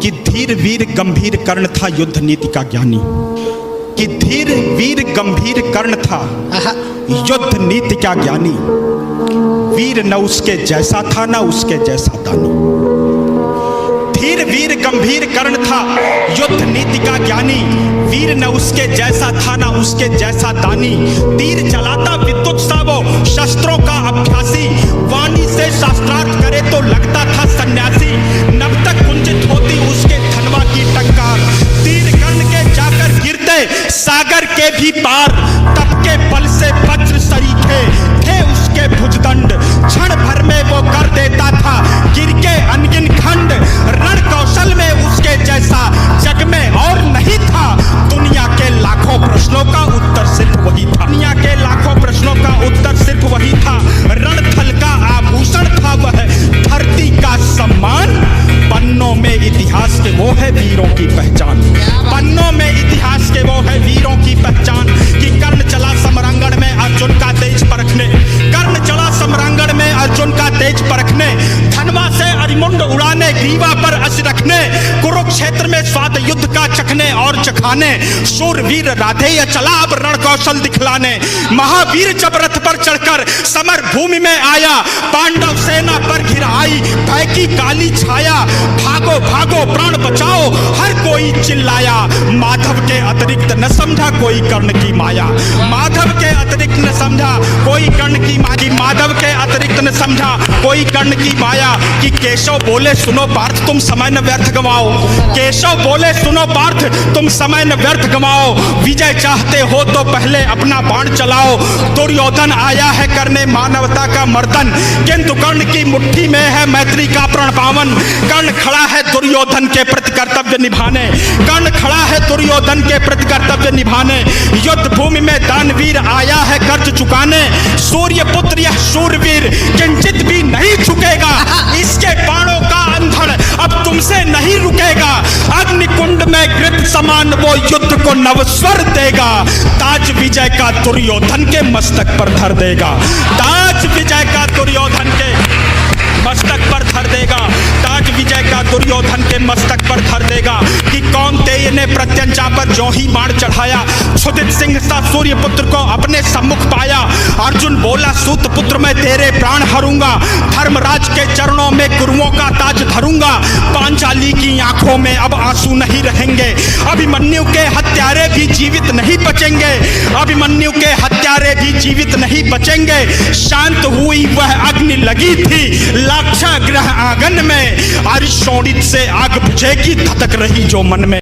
कि धीर वीर गंभीर कर्ण था युद्ध नीति का ज्ञानी, कि धीर वीर गंभीर कर्ण था युद्ध नीति का ज्ञानी। वीर न उसके जैसा था न उसके जैसा दानी। धीर वीर गंभीर कर्ण था युद्ध नीति का ज्ञानी, वीर न उसके जैसा था न उसके जैसा दानी। तीर चलाता विद्युत सा वो शस्त्रों का अभ्यासी, वाणी से शास्त्रार्थ करे तो लगता था सन्यासी। नभ तक कुंजित होती उसके धनवा की टंकार, तीर कर्ण के जाकर गिरते सागर के भी पार। तप के बल से वज्र सरीखे थे उसके भुजदंड, क्षण भर में वो कर देता था गिर के अनगिन खंड। रण कौशल में उसके जैसा जग में और नहीं था, दुनिया के लाखों प्रश्नों का उत्तर सिर्फ वही था। दुनिया के लाखों प्रश्नों का उत्तर सिर्फ वही था। रणथल का आभूषण था वह, धरती का सम्मान। पन्नों में इतिहास के वो है वीरों की पहचान, पन्नों में इतिहास के वो है वीरों की पहचान। कि कर्ण चला समरांगण में अर्जुन का तेज परखने, कर्ण चला समरांगण में अर्जुन का तेज परखने। धनवा से अरिमुंड उड़ाने, ग्रीवा पर अस रखने, कुरुक्षेत्र में स्वाद युद्ध का चखने और चखाने। शूरवीर राधेय चला अब रण कौशल दिखलाने, महावीर जब रथ पर चढ़कर समर भूमि में आया। पांडव सेना पर घिर आई भय की काली छाया, भागो भागो प्राण बचाओ हर कोई चिल्लाया। माधव के अतिरिक्त न समझा कोई कर्ण की माया, माधव के अतिरिक्त न समझा कोई कर्ण की माया, माधव के अतिरिक्त न समझा कोई कर्ण की माया। कि केशव बोले सुनो पार्थ तुम समय न व्यर्थ गवाओ, केशव बोले सुनो पार्थ तुम समय न व्यर्थ गवाओ। विजय चाहते हो तो पहले अपना बाण चलाओ, दुर्योधन आया है करने मानवता का मर्दन। किंतु कर्ण की मुट्ठी में है मैत्री का प्रण पावन। कर्ण खड़ा है दुर्योधन के प्रति कर्तव्य निभाने, कर्ण खड़ा है दुर्योधन के प्रति कर्तव्य निभाने। युद्ध भूमि में दानवीर आया है कर्ज चुकाने, सूर्य पुत्र यह शूरवीर किंचित भी नहीं झुकेगा। इसके बाणों का अंधड़ अब तुमसे नहीं रुकेगा, अग्निकुंड में घृत समान वो युद्ध को नवस्वर देगा। ताज विजय का दुर्योधन के मस्तक पर धर देगा, ताज विजय का दुर्योधन के मस्तक पर धर देगा, ताज विजय का दुर्योधन के मस्तक पर धर देगा। कि कौन्तेय ने प्रत्यंचा पर जो ही बाण चढ़ाया, क्षुधित सिंह सा सूर्य पुत्र को अपने सम्मुख पाया। अर्जुन बोला सूत पुत्र मैं तेरे प्राण हरूंगा, धर्मराज के चरणों में कुरुओं का ताज धरूंगा। पांचाली की आंखों में अब आंसू नहीं रहेंगे, अभिमन्यु के हत्यारे भी जीवित नहीं बचेंगे, अभिमन्यु के हत्यारे भी जीवित नहीं बचेंगे। शांत हुई वह अग्नि लगी थी लाक्षा ग्रह आंगन में, अरिशोणित से आग बुझेगी धधक रही जो मन में।